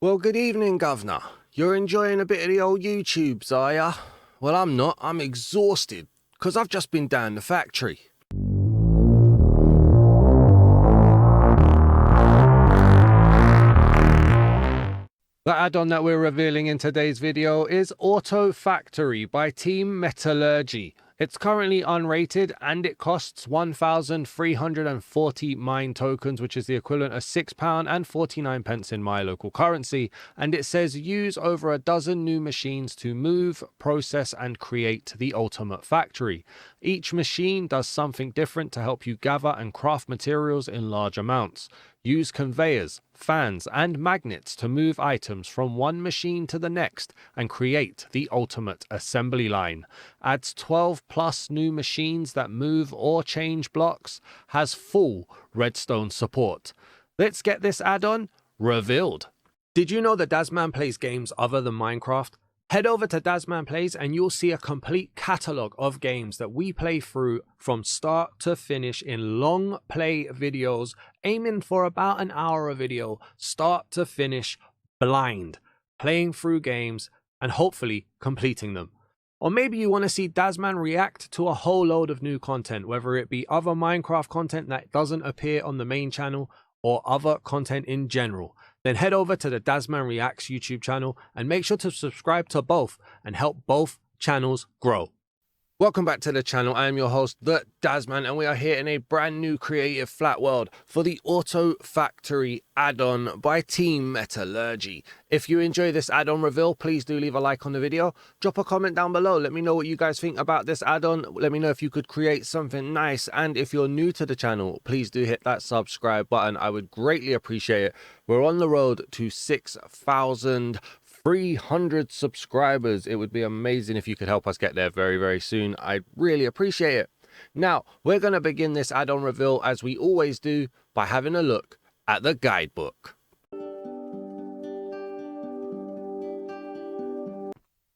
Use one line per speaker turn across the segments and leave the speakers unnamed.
Well, good evening, Governor. You're enjoying a bit of the old YouTubes, are ya? Well, I'm not. I'm exhausted, because I've just been down the factory. The add-on that we're revealing in today's video is Auto Factory by Team Metallurgy. It's currently unrated and it costs 1,340 mine tokens, which is the equivalent of £6.49 in my local currency. And it says use over a dozen new machines to move, process and create the ultimate factory. Each machine does something different to help you gather and craft materials in large amounts. Use conveyors, fans and magnets to move items from one machine to the next and create the ultimate assembly line. Adds 12 plus new machines that move or change blocks. Has full redstone support. Let's get this add-on revealed. Did you know that Dazman plays games other than Minecraft? Head over to Dazman Plays and you'll see a complete catalogue of games that we play through from start to finish in long play videos, aiming for about an hour a video, start to finish, blind, playing through games and hopefully completing them. Or maybe you want to see Dazman react to a whole load of new content, whether it be other Minecraft content that doesn't appear on the main channel or other content in general. Then head over to the Dazman Reacts YouTube channel and make sure to subscribe to both and help both channels grow. Welcome back to the channel. I am your host, the Dazman, and we are here in a brand new creative flat world for the Auto Factory add-on by Team Metallurgy. If you enjoy this add-on reveal, please do leave a like on the video. Drop a comment down below. Let me know what you guys think about this add-on. Let me know if you could create something nice. And if you're new to the channel, please do hit that subscribe button. I would greatly appreciate it. We're on the road to 6,300 subscribers. It would be amazing if you could help us get there very, very soon. I'd really appreciate it. Now, we're going to begin this add-on reveal as we always do by having a look at the guidebook.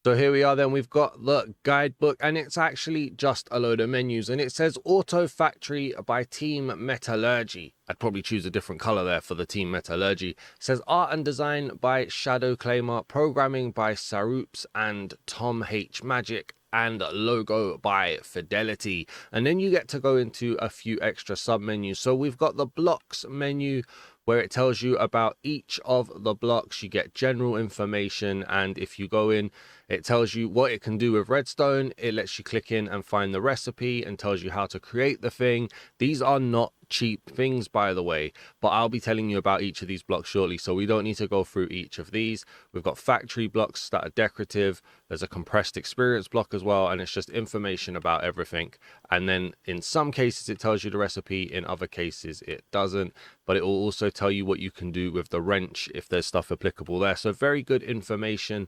So here we are then, we've got the guidebook and it's actually just a load of menus and it says Auto Factory by Team Metallurgy. I'd probably choose a different color there for the Team Metallurgy. It says art and design by Shadow Claimer, programming by Saroops and Tom H Magic, and logo by Fidelity. And then you get to go into a few extra sub menus. So we've got the blocks menu where it tells you about each of the blocks. You get general information, and if you go in, it tells you what it can do with redstone. It lets you click in and find the recipe and tells you how to create the thing. These are not cheap things, by the way, but I'll be telling you about each of these blocks shortly, so we don't need to go through each of these. We've got factory blocks that are decorative. There's a compressed experience block as well, and it's just information about everything. And then in some cases it tells you the recipe, in other cases it doesn't, but it will also tell you what you can do with the wrench if there's stuff applicable there. So very good information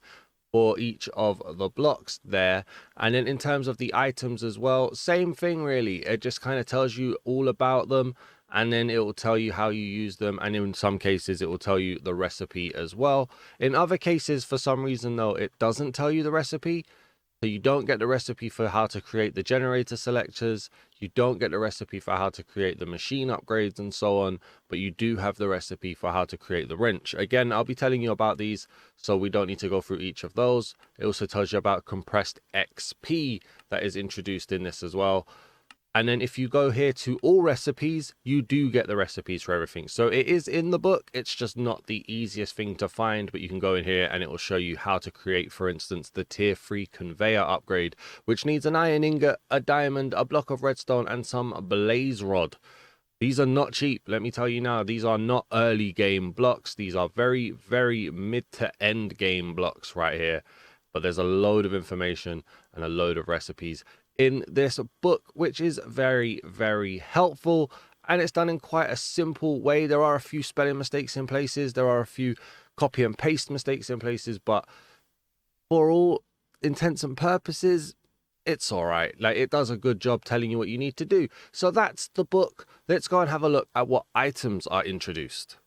for each of the blocks there. And then in terms of the items as well, same thing really. It just kind of tells you all about them, and then it will tell you how you use them, and in some cases it will tell you the recipe as well. In other cases, for some reason though, it doesn't tell you the recipe. So you don't get the recipe for how to create the generator selectors, you don't get the recipe for how to create the machine upgrades and so on, but you do have the recipe for how to create the wrench. Again, I'll be telling you about these, so we don't need to go through each of those. It also tells you about compressed XP that is introduced in this as well. And then if you go here to all recipes, you do get the recipes for everything. So it is in the book. It's just not the easiest thing to find, but you can go in here and it will show you how to create, for instance, the tier 3 conveyor upgrade, which needs an iron ingot, a diamond, a block of redstone, and some blaze rod. These are not cheap. Let me tell you now, these are not early game blocks. These are very, very mid to end game blocks right here. But there's a load of information and a load of recipes in this book, which is very, very helpful, and it's done in quite a simple way. There are a few spelling mistakes in places, there are a few copy and paste mistakes in places, but for all intents and purposes, it's all right. Like, it does a good job telling you what you need to do. So that's the book. Let's go and have a look at what items are introduced.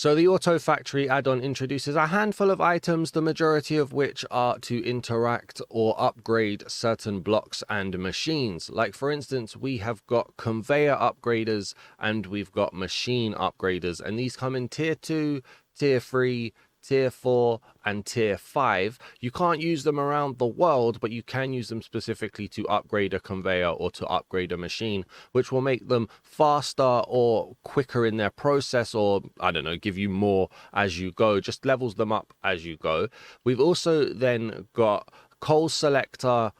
So the Auto Factory add-on introduces a handful of items, the majority of which are to interact or upgrade certain blocks and machines. Like for instance, we have got conveyor upgraders and we've got machine upgraders, and these come in tier 2, tier 3, tier 4 and tier 5. You can't use them around the world, but you can use them specifically to upgrade a conveyor or to upgrade a machine, which will make them faster or quicker in their process, or I don't know, give you more as you go, just levels them up as you go. We've also then got coal selector,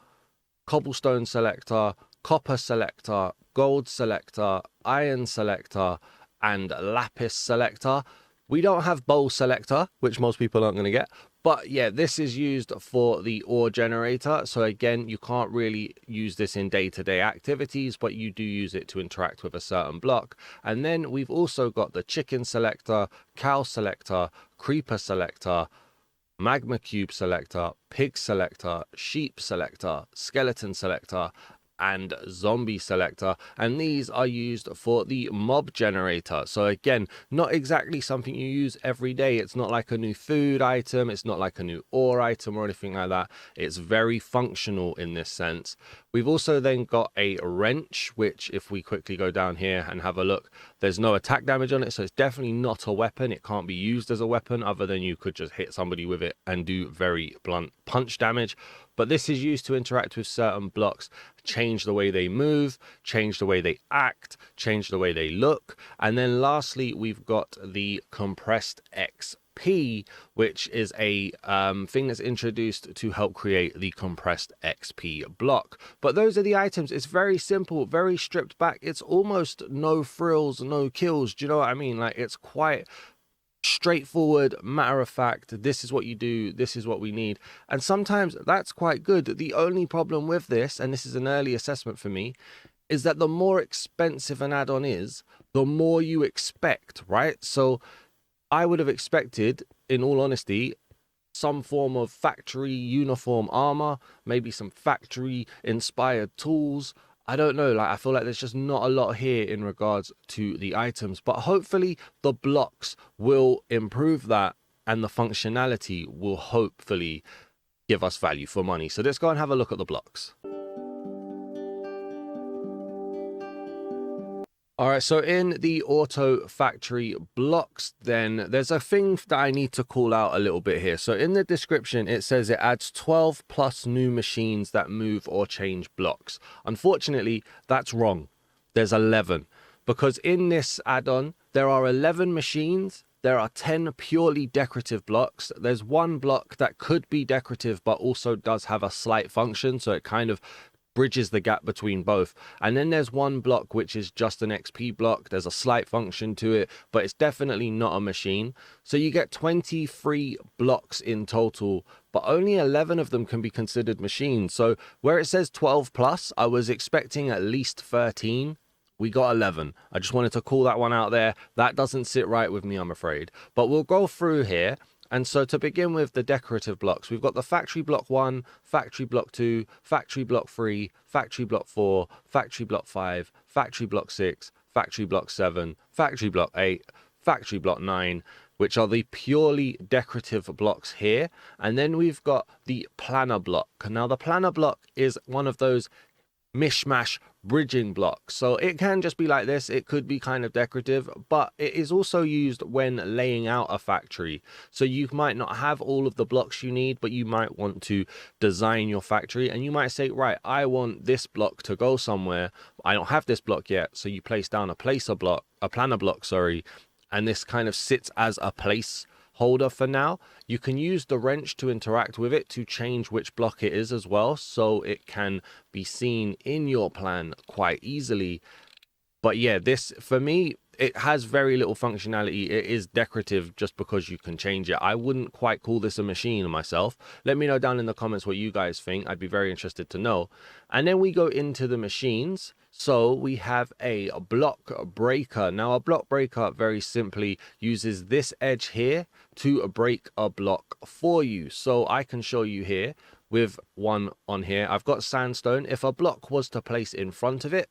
cobblestone selector, copper selector, gold selector, iron selector and lapis selector. We don't have Baul selector, which most people aren't going to get. But yeah, this is used for the ore generator. So again, you can't really use this in day-to-day activities, but you do use it to interact with a certain block. And then we've also got the chicken selector, cow selector, creeper selector, magma cube selector, pig selector, sheep selector, skeleton selector, and zombie selector, and these are used for the mob generator. So again, not exactly something you use every day. It's not like a new food item, it's not like a new ore item or anything like that. It's very functional in this sense. We've also then got a wrench, which if we quickly go down here and have a look, there's no attack damage on it, so it's definitely not a weapon. It can't be used as a weapon other than you could just hit somebody with it and do very blunt punch damage. But this is used to interact with certain blocks, change the way they move, change the way they act, change the way they look. And then lastly, we've got the compressed XP, which is a thing that's introduced to help create the compressed XP block. But those are the items. It's very simple, very stripped back. It's almost no frills, no kills. Do you know what I mean? Like, it's quite straightforward, matter of fact. This is what you do, this is what we need, and sometimes that's quite good. The only problem with this, and this is an early assessment for me, is that the more expensive an add-on is, the more you expect, right? So I would have expected, in all honesty, some form of factory uniform armor, maybe some factory inspired tools. I don't know, like I feel like there's just not a lot here in regards to the items, but hopefully the blocks will improve that and the functionality will hopefully give us value for money. So let's go and have a look at the blocks. All right, so in the Auto Factory blocks, then there's a thing that I need to call out a little bit here. So in the description, it says it adds 12 plus new machines that move or change blocks. Unfortunately, that's wrong. There's 11, because in this add-on, there are 11 machines. There are 10 purely decorative blocks. There's one block that could be decorative, but also does have a slight function. So it kind of bridges the gap between both. And then there's one block which is just an XP block. There's a slight function to it, but it's definitely not a machine. So you get 23 blocks in total, but only 11 of them can be considered machines. So where it says 12 plus, I was expecting at least 13. We got 11. I just wanted to call that one out there. That doesn't sit right with me, I'm afraid. But we'll go through here. And so to begin with the decorative blocks, we've got the factory block 1, factory block 2, factory block 3, factory block 4, factory block 5, factory block 6, factory block 7, factory block 8, factory block 9, which are the purely decorative blocks here. And then we've got the planner block. Now the planner block is one of those mishmash bridging blocks, so it can just be like this. It could be kind of decorative, but it is also used when laying out a factory. So you might not have all of the blocks you need, but you might want to design your factory, and you might say, right, I want this block to go somewhere. I don't have this block yet, so you place down a planner block, sorry, and this kind of sits as a place holder for now. You can use the wrench to interact with it to change which block it is as well, so it can be seen in your plan quite easily. But yeah, this, for me, it has very little functionality. It is decorative just because you can change it. I wouldn't quite call this a machine myself. Let me know down in the comments what you guys think. I'd be very interested to know. And then we go into the machines. So we have a block breaker. Now a block breaker very simply uses this edge here to break a block for you. So I can show you here with one on here. I've got sandstone. If a block was to place in front of it,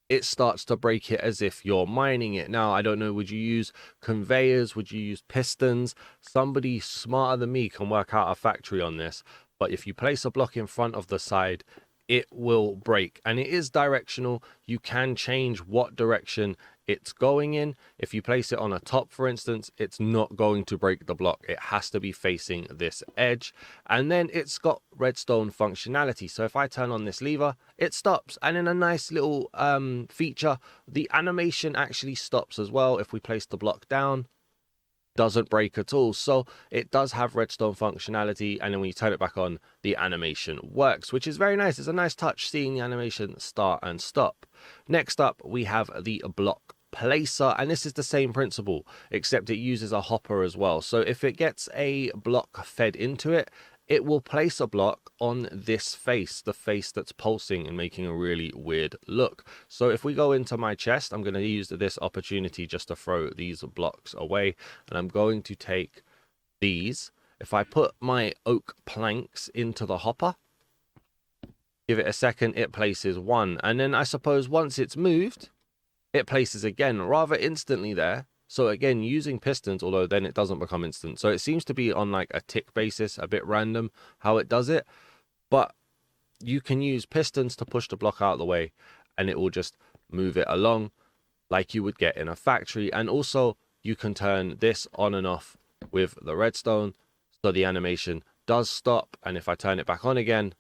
it starts to break it as if you're mining it. Now, I don't know, would you use conveyors? Would you use pistons? Somebody smarter than me can work out a factory on this. But if you place a block in front of the side, it will break. And it is directional. You can change what direction it's going in. If you place it on a top, for instance, it's not going to break the block. It has to be facing this edge. And then it's got redstone functionality. So if I turn on this lever, it stops. And in a nice little feature, the animation actually stops as well. If we place the block down, doesn't break at all. So it does have redstone functionality, and then when you turn it back on, the animation works, which is very nice. It's a nice touch seeing the animation start and stop. Next up, we have the block placer, and this is the same principle, except it uses a hopper as well. So if it gets a block fed into it, it will place a block on this face, the face that's pulsing and making a really weird look. So if we go into my chest, I'm going to use this opportunity just to throw these blocks away. And I'm going to take these. If I put my oak planks into the hopper, give it a second, it places one. And then I suppose once it's moved, it places again rather instantly there. So again, using pistons, although then it doesn't become instant. So it seems to be on like a tick basis, a bit random how it does it. But you can use pistons to push the block out of the way, and it will just move it along like you would get in a factory. And also you can turn this on and off with the redstone, so the animation does stop. And if I turn it back on again,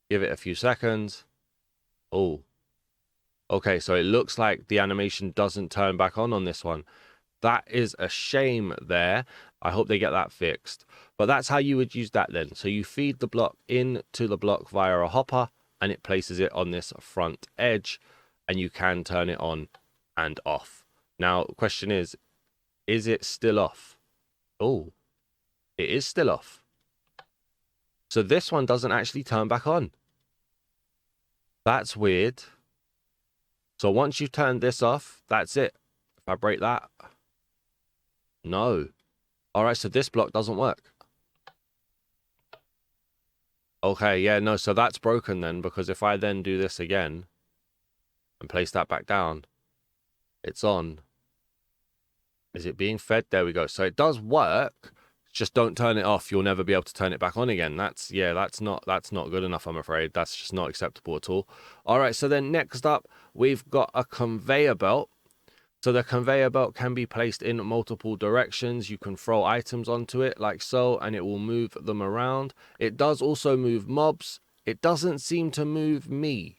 give it a few seconds. Oh, okay, so it looks like the animation doesn't turn back on this one. That is a shame there. I hope they get that fixed. But that's how you would use that then. So you feed the block into the block via a hopper, and it places it on this front edge, and you can turn it on and off. Now, the question is it still off? Oh, it is still off. So this one doesn't actually turn back on. That's weird. So once you turn this off, that's it. If I break that, no. All right, so this block doesn't work. Okay, yeah, no, so that's broken then, because if I then do this again and place that back down, it's on. Is it being fed? There we go. So it does work. Just don't turn it off. You'll never be able to turn it back on again. That's not good enough, I'm afraid. That's just not acceptable at all. All right, so then next up, we've got a conveyor belt. So the conveyor belt can be placed in multiple directions. You can throw items onto it like so, and it will move them around. It does also move mobs. It doesn't seem to move me.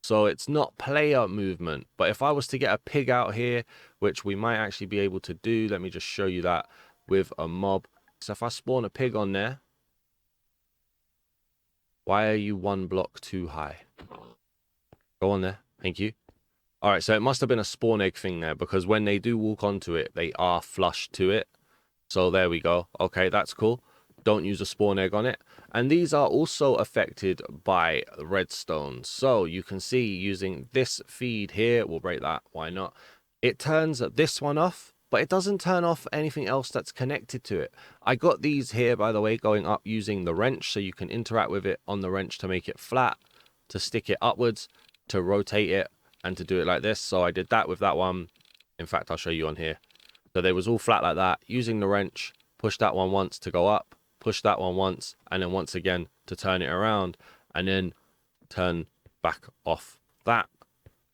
So it's not player movement. But if I was to get a pig out here, which we might actually be able to do, let me just show you that with a mob. So if I spawn a pig on there, why are you one block too high? Go on there. Thank you. All right, so it must have been a spawn egg thing there, because when they do walk onto it, they are flush to it. So there we go. Okay, that's cool. Don't use a spawn egg on it. And these are also affected by redstone. So you can see using this feed here, we'll break that, why not? It turns this one off, but it doesn't turn off anything else that's connected to it. I got these here, by the way, going up using the wrench, so you can interact with it on the wrench to make it flat, to stick it upwards, to rotate it, and to do it like this. So I did that with that one. In fact, I'll show you on here. So they was all flat like that. Using the wrench, push that one once to go up, push that one once, and then once again to turn it around, and then turn back off that.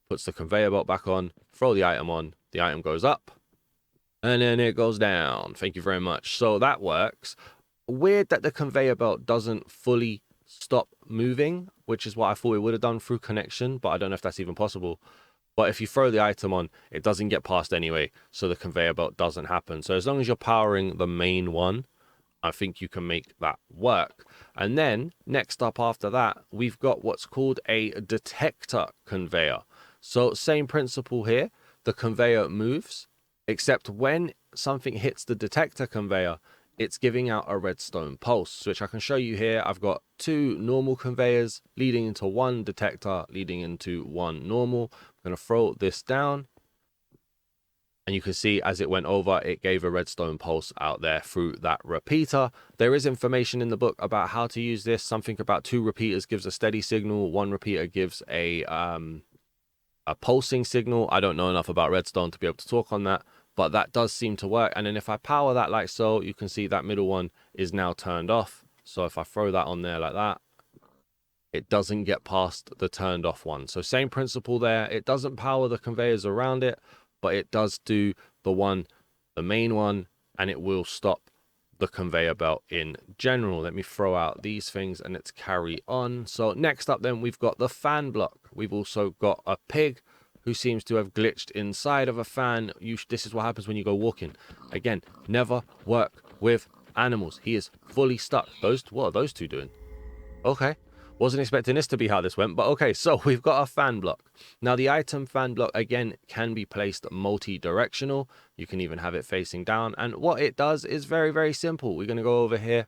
Puts the conveyor belt back on, throw the item on, the item goes up, and then it goes down. Thank you very much. So that works. Weird that the conveyor belt doesn't fully stop moving, which is what I thought it would have done through connection, but I don't know if that's even possible. But if you throw the item on, it doesn't get past anyway, so the conveyor belt doesn't happen. So as long as you're powering the main one, I think you can make that work. And then next up after that, we've got what's called a detector conveyor. So same principle here. The conveyor moves, except when something hits the detector conveyor, it's giving out a redstone pulse, which I can show you here. I've got two normal conveyors leading into one detector, leading into one normal. I'm going to throw this down. And you can see as it went over, it gave a redstone pulse out there through that repeater. There is information in the book about how to use this. Something about 2 repeaters gives a steady signal. 1 repeater gives a a pulsing signal. I don't know enough about redstone to be able to talk on that, but that does seem to work. And then if I power that like so, you can see that middle one is now turned off. So if I throw that on there like that, it doesn't get past the turned off one. So same principle there. It doesn't power the conveyors around it, but it does do the main one, and it will stop the conveyor belt in general. Let me throw out these things and let's carry on. So next up then, we've got the fan block. We've also got a pig who seems to have glitched inside of a fan. This is what happens when you go walking. Again, never work with animals. He is fully stuck. What are those two doing? Okay. Wasn't expecting this to be how this went, but okay, so we've got a fan block. Now the item fan block, again, can be placed multi-directional. You can even have it facing down. And what it does is very, very simple. We're going to go over here.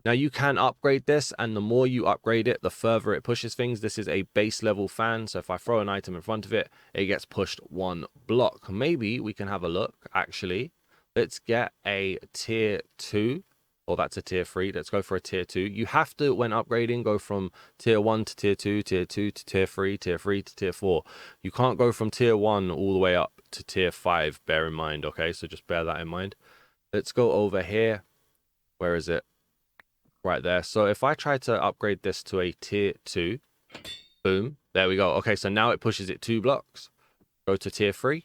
Now you can upgrade this, and the more you upgrade it, the further it pushes things. This is a base level fan, so if I throw an item in front of it, it gets pushed one block. Maybe we can have a look, actually. Let's get a tier 2. Well, that's a tier 3. Let's go for a tier 2. You have to, when upgrading, go from tier 1 to tier 2, tier 2 to tier 3, tier 3 to tier 4. You can't go from tier 1 all the way up to tier 5, bear in mind, okay? So just bear that in mind. Let's go over here. Where is it? Right there. So if I try to upgrade this to a tier 2, boom, there we go. Okay, so now it pushes it 2 blocks. Go to tier 3.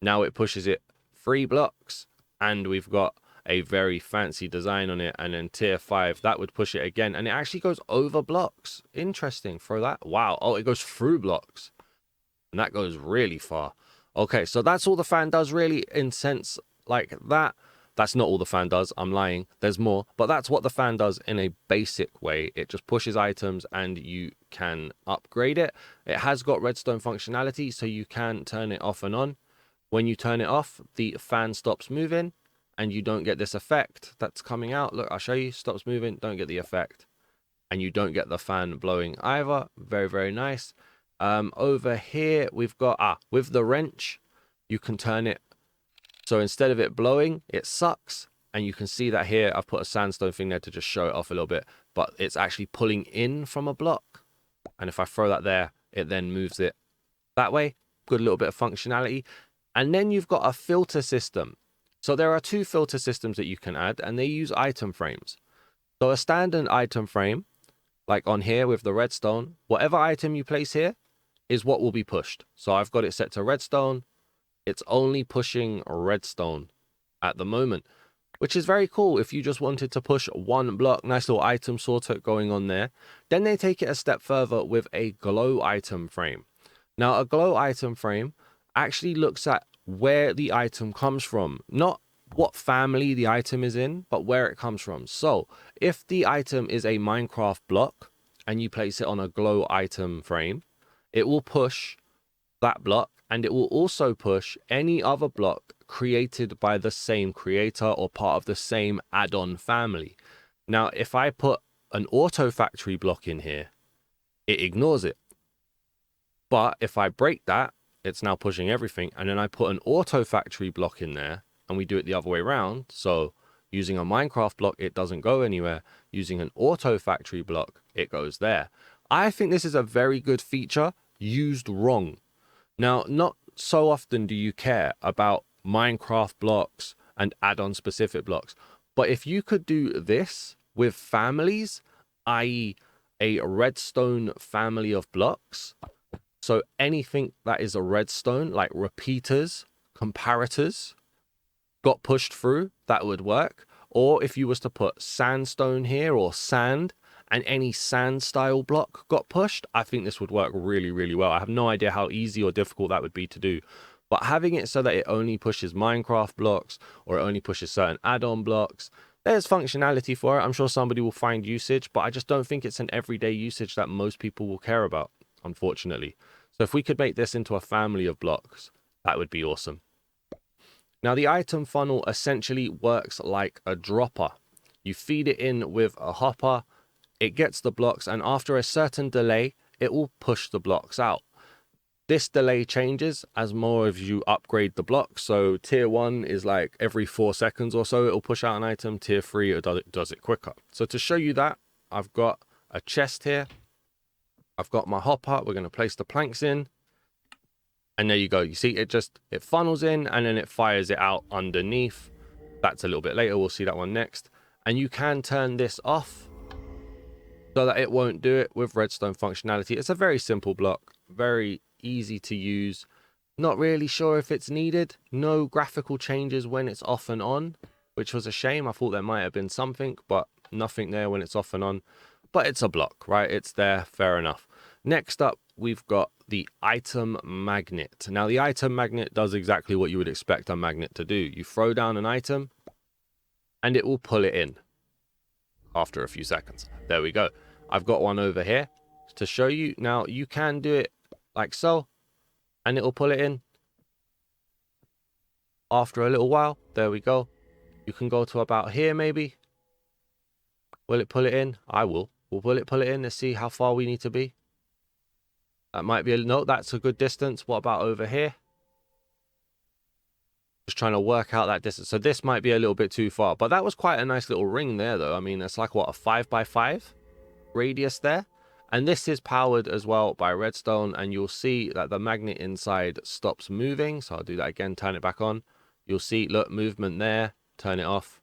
Now it pushes it 3 blocks, and we've got a very fancy design on it. And then tier 5, that would push it again, and it actually goes over blocks. Interesting. Throw that. Wow. Oh, it goes through blocks, and that goes really far. Okay, so that's all the fan does, really, in sense like that. That's not all the fan does. I'm lying. There's more, but that's what the fan does in a basic way. It just pushes items and you can upgrade it. It has got redstone functionality, so you can turn it off and on. When you turn it off, the fan stops moving, and you don't get this effect that's coming out. Look, I'll show you. Stops moving, don't get the effect. And you don't get the fan blowing either. Very, very nice. Over here, we've got, with the wrench, you can turn it. So instead of it blowing, it sucks. And you can see that here, I've put a sandstone thing there to just show it off a little bit. But it's actually pulling in from a block. And if I throw that there, it then moves it that way. Good little bit of functionality. And then you've got a filter system. So there are 2 filter systems that you can add, and they use item frames. So a standard item frame, like on here with the redstone, whatever item you place here is what will be pushed. So I've got it set to redstone. It's only pushing redstone at the moment, which is very cool if you just wanted to push 1 block. Nice little item sorter going on there. Then they take it a step further with a glow item frame. Now, a glow item frame actually looks at where the item comes from, not what family the item is in, but where it comes from. So if the item is a Minecraft block and you place it on a glow item frame, it will push that block, and it will also push any other block created by the same creator or part of the same add-on family. Now, if I put an auto factory block in here, it ignores it. But if I break that, it's now pushing everything. And then I put an auto factory block in there, and we do it the other way around. So using a Minecraft block, it doesn't go anywhere. Using an auto factory block, it goes there. I think this is a very good feature used wrong. Now, not so often do you care about Minecraft blocks and add-on specific blocks. But if you could do this with families, i.e. a redstone family of blocks, so anything that is a redstone, like repeaters, comparators, got pushed through, that would work. Or if you was to put sandstone here or sand, and any sand style block got pushed, I think this would work really, really well. I have no idea how easy or difficult that would be to do. But having it so that it only pushes Minecraft blocks, or it only pushes certain add-on blocks, there's functionality for it. I'm sure somebody will find usage, but I just don't think it's an everyday usage that most people will care about, unfortunately. So if we could make this into a family of blocks, that would be awesome. Now the item funnel essentially works like a dropper. You feed it in with a hopper, it gets the blocks, and after a certain delay, it will push the blocks out. This delay changes as more of you upgrade the blocks. So tier 1 is like every 4 seconds or so, it'll push out an item. Tier 3, it does it quicker. So to show you that, I've got a chest here. I've got my hopper. We're going to place the planks in. And there you go. You see, it funnels in and then it fires it out underneath. That's a little bit later. We'll see that one next. And you can turn this off so that it won't do it with redstone functionality. It's a very simple block, very easy to use. Not really sure if it's needed. No graphical changes when it's off and on, which was a shame. I thought there might have been something, but nothing there when it's off and on. But it's a block, right? It's there, fair enough. Next up, we've got the item magnet. Now, the item magnet does exactly what you would expect a magnet to do. You throw down an item, and it will pull it in after a few seconds. There we go. I've got one over here to show you. Now, you can do it like so, and it will pull it in after a little while. There we go. You can go to about here, maybe. Will it pull it in? I will. Will it pull it in? Let's see how far we need to be. That might be no, that's a good distance. What about over here? Just trying to work out that distance. So this might be a little bit too far, but that was quite a nice little ring there, though. I mean, it's like what, a 5x5 radius there. And this is powered as well by redstone, and you'll see that the magnet inside stops moving. So I'll do that again, turn it back on. You'll see, look, movement there, turn it off,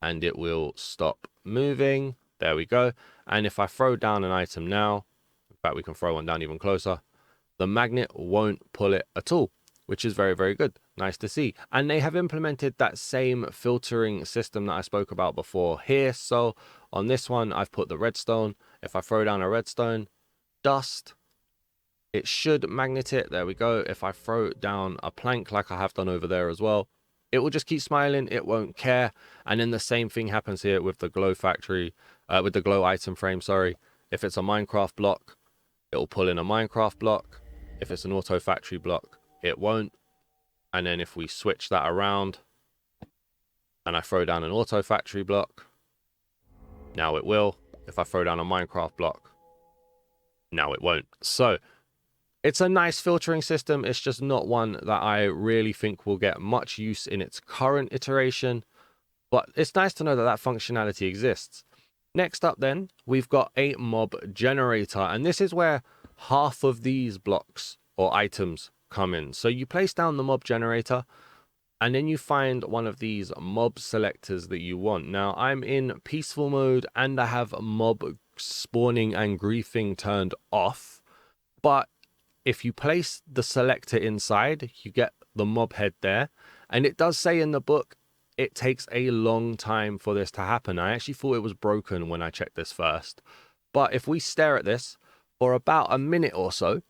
and it will stop moving. There we go. And if I throw down an item now, in fact, we can throw one down even closer, the magnet won't pull it at all, which is very, very good. Nice to see. And they have implemented that same filtering system that I spoke about before here. So on this one, I've put the redstone. If I throw down a redstone, dust, it should magnet it. There we go. If I throw down a plank like I have done over there as well, it will just keep smiling. It won't care. And then the same thing happens here with the glow factory, with the glow item frame, sorry. If it's a Minecraft block, it will pull in a Minecraft block. If it's an auto factory block, it won't. And then if we switch that around and I throw down an auto factory block, now it will. If I throw down a Minecraft block, now it won't. So it's a nice filtering system. It's just not one that I really think will get much use in its current iteration, but it's nice to know that that functionality exists. Next up then, we've got a mob generator, and this is where half of these blocks or items come in. So you place down the mob generator, and then you find one of these mob selectors that you want. Now, I'm in peaceful mode, and I have mob spawning and griefing turned off, but if you place the selector inside, you get the mob head there, and it does say in the book, it takes a long time for this to happen. I actually thought it was broken when I checked this first. But if we stare at this for about a minute or so,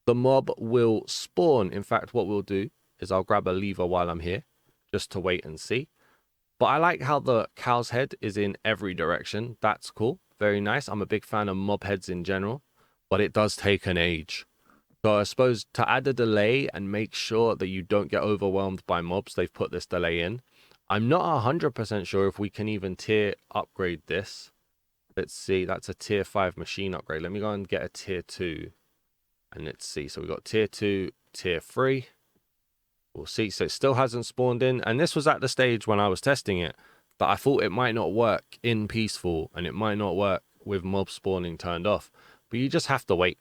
the mob will spawn. In fact, what we'll do is I'll grab a lever while I'm here just to wait and see. But I like how the cow's head is in every direction. That's cool. Very nice. I'm a big fan of mob heads in general, but it does take an age. So I suppose to add a delay and make sure that you don't get overwhelmed by mobs, they've put this delay in. I'm not 100% sure if we can even tier upgrade this. Let's see, that's a tier 5 machine upgrade. Let me go and get a tier 2. And let's see, so we've got tier 2, tier 3. We'll see, so it still hasn't spawned in. And this was at the stage when I was testing it that I thought it might not work in peaceful and it might not work with mob spawning turned off. But you just have to wait.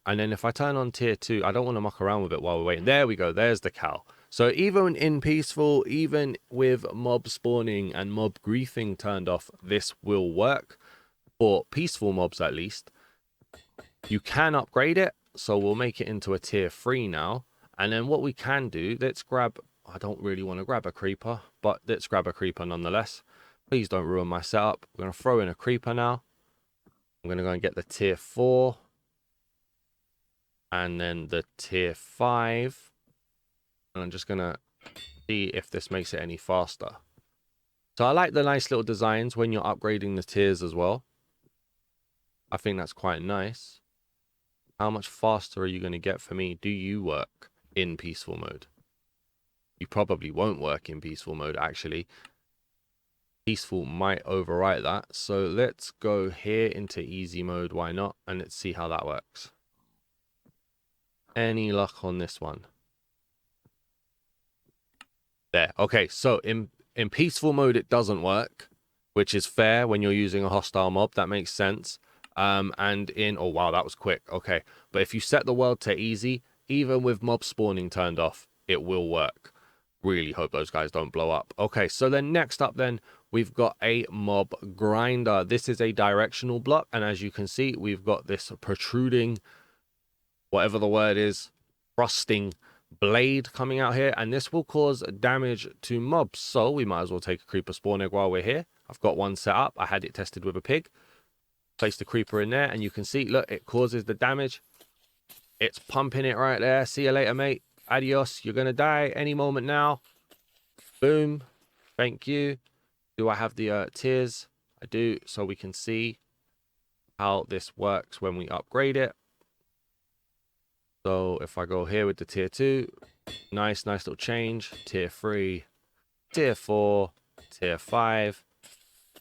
And then if I turn on tier 2, I don't want to muck around with it while we're waiting. There we go, there's the cow. So even in peaceful, even with mob spawning and mob griefing turned off, this will work. For peaceful mobs at least. You can upgrade it, so we'll make it into a tier 3 now. And then what we can do, let's grab, I don't really want to grab a creeper, but let's grab a creeper nonetheless. Please don't ruin my setup. We're going to throw in a creeper now. I'm going to go and get the tier 4. And then the tier 5. And I'm just going to see if this makes it any faster. So I like the nice little designs when you're upgrading the tiers as well. I think that's quite nice. How much faster are you going to get for me? Do you work in peaceful mode? You probably won't work in peaceful mode, actually. Peaceful might overwrite that. So let's go here into easy mode. Why not? And let's see how that works. Any luck on this one? There. Okay, so in peaceful mode, it doesn't work, which is fair when you're using a hostile mob. That makes sense. And in, oh wow, that was quick. Okay, but if you set the world to easy, even with mob spawning turned off, it will work. Really hope those guys don't blow up. Okay, so then next up then, we've got a mob grinder. This is a directional block, and as you can see, we've got this protruding, whatever the word is, thrusting blade coming out here, and this will cause damage to mobs. So we might as well take a creeper spawn egg while we're here. I've got one set up. I had it tested with a pig. Place the creeper in there, and you can see, look, it causes the damage. It's pumping it right there. See you later, mate. Adios. You're gonna die any moment now. Boom. Thank you. Do I have the tiers? I do, so we can see how this works when we upgrade it. So if I go here with the tier 2, nice little change. Tier 3, tier 4, tier 5,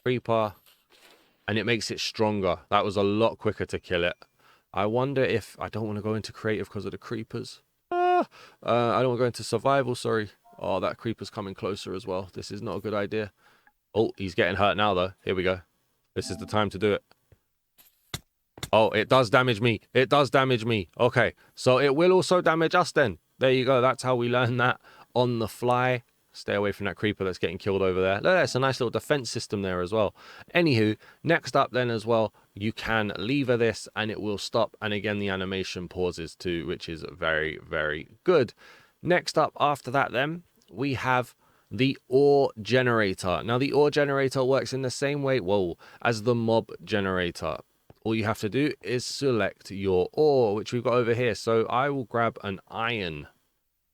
creeper, and it makes it stronger. That was a lot quicker to kill it. I wonder if, I don't want to go into creative because of the creepers. I don't want to go into survival, sorry. Oh, that creeper's coming closer as well. This is not a good idea. Oh, he's getting hurt now though. Here we go. This is the time to do it. Oh, it does damage me. It does damage me. Okay, so it will also damage us then. There you go. That's how we learn that on the fly. Stay away from that creeper that's getting killed over there. Look, that's a nice little defense system there as well. Anywho, next up then as well, you can lever this and it will stop. And again, the animation pauses too, which is very, very good. Next up after that then, we have the ore generator. Now, the ore generator works in the same way, whoa, as the mob generator. All you have to do is select your ore, which we've got over here. So I will grab an iron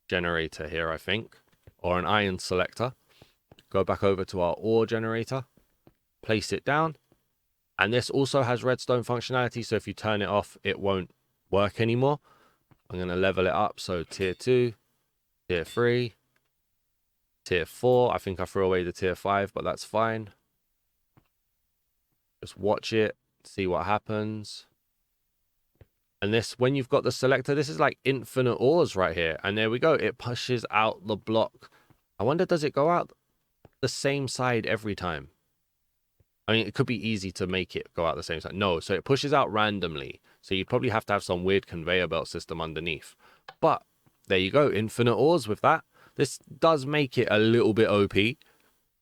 generator here, I think, or an iron selector. Go back over to our ore generator, place it down. And this also has redstone functionality. So if you turn it off, it won't work anymore. I'm going to level it up. So tier 2, tier 3, tier 4. I think I threw away the tier 5, but that's fine. Just watch it. See what happens. And this, when you've got the selector, this is like infinite ores right here. And there we go. It pushes out the block. I wonder, does it go out the same side every time? I mean, it could be easy to make it go out the same side. No, so it pushes out randomly. So you'd probably have to have some weird conveyor belt system underneath. But there you go. Infinite ores with that. This does make it a little bit OP.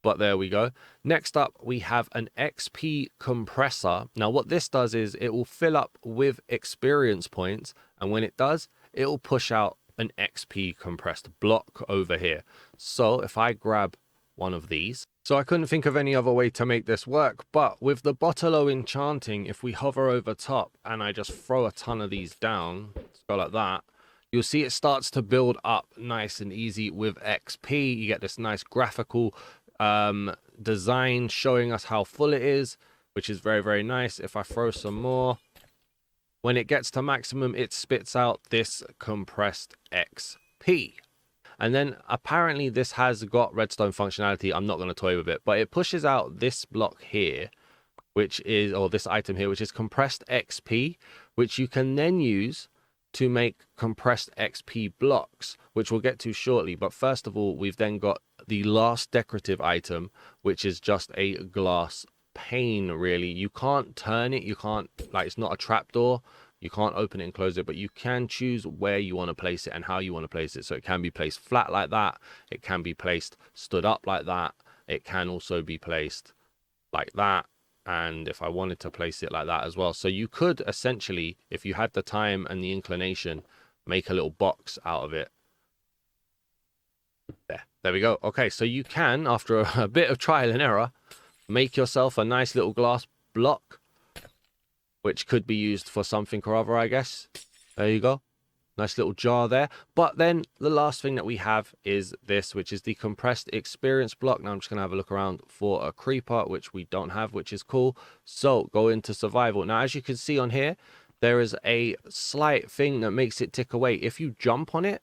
But there we go. Next up, we have an XP compressor. Now, what this does is it will fill up with experience points. And when it does, it will push out an XP compressed block over here. So if I grab one of these. So I couldn't think of any other way to make this work. But with the Botolo enchanting, if we hover over top and I just throw a ton of these down, let's go like that. You'll see it starts to build up nice and easy with XP. You get this nice graphical design showing us how full it is, which is very, very nice. If I throw some more, when it gets to maximum, it spits out this compressed XP. And then apparently this has got redstone functionality. I'm not going to toy with it, but it pushes out this block here, which is, or this item here, which is compressed XP, which you can then use to make compressed XP blocks, which we'll get to shortly. But first of all, we've then got the last decorative item, which is just a glass pane, really. You can't turn it. You can't, like, it's not a trapdoor. You can't open it and close it, but you can choose where you want to place it and how you want to place it. So it can be placed flat like that. It can be placed stood up like that. It can also be placed like that. And if I wanted to place it like that as well. So you could essentially, if you had the time and the inclination, make a little box out of it. There we go. Okay, so you can, after a bit of trial and error, make yourself a nice little glass block, which could be used for something or other, I guess. There you go. Nice little jar there. But then the last thing that we have is this, which is the compressed experience block. Now I'm just going to have a look around for a creeper, which we don't have, which is cool. So go into survival. Now, as you can see on here, there is a slight thing that makes it tick away. If you jump on it,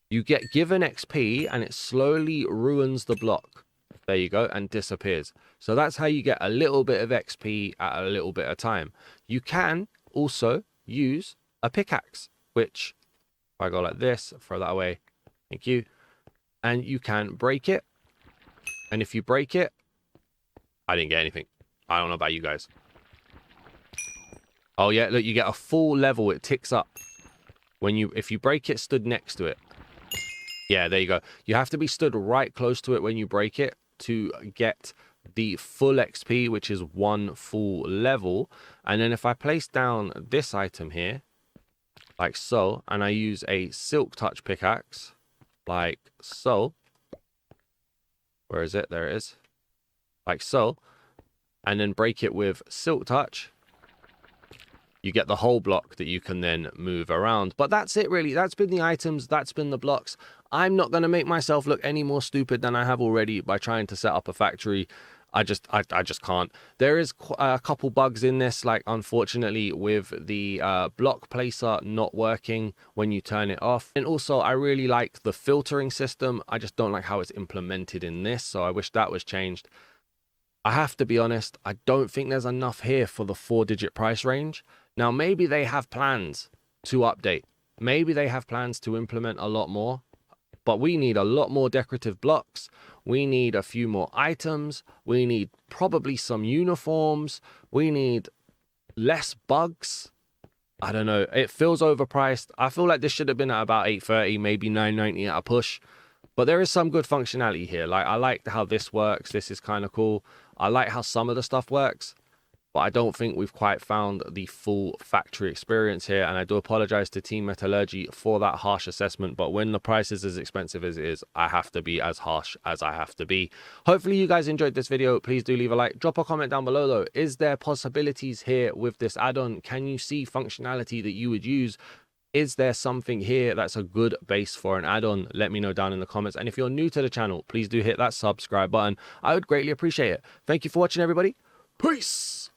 you get given XP and it slowly ruins the block. There you go, and disappears. So that's how you get a little bit of XP at a little bit of time. You can also use a pickaxe, which if I go like this, throw that away, thank you, and you can break it. And if you break it, I didn't get anything. I don't know about you guys. Oh yeah, look, you get a full level. It ticks up when if you break it stood next to it. Yeah, there you go. You have to be stood right close to it when you break it to get the full XP, which is 1 full level. And then if I place down this item here, like so, and I use a silk touch pickaxe, like so. Where is it? There it is. Like so. And then break it with silk touch. You get the whole block that you can then move around. But that's it really. That's been the items. That's been the blocks. I'm not going to make myself look any more stupid than I have already by trying to set up a factory. I just can't. There is a couple bugs in this, like unfortunately with the block placer not working when you turn it off. And also I really like the filtering system. I just don't like how it's implemented in this. So I wish that was changed. I have to be honest, I don't think there's enough here for the 4-digit price range. Now, maybe they have plans to update. Maybe they have plans to implement a lot more. But we need a lot more decorative blocks. We need a few more items. We need probably some uniforms. We need less bugs. I don't know. It feels overpriced. I feel like this should have been at about $8.30, maybe $9.90 at a push. But there is some good functionality here. Like, I like how this works. This is kind of cool. I like how some of the stuff works. But I don't think we've quite found the full factory experience here. And I do apologize to Team Metallurgy for that harsh assessment. But when the price is as expensive as it is, I have to be as harsh as I have to be. Hopefully you guys enjoyed this video. Please do leave a like. Drop a comment down below though. Is there possibilities here with this add-on? Can you see functionality that you would use? Is there something here that's a good base for an add-on? Let me know down in the comments. And if you're new to the channel, please do hit that subscribe button. I would greatly appreciate it. Thank you for watching, everybody. Peace.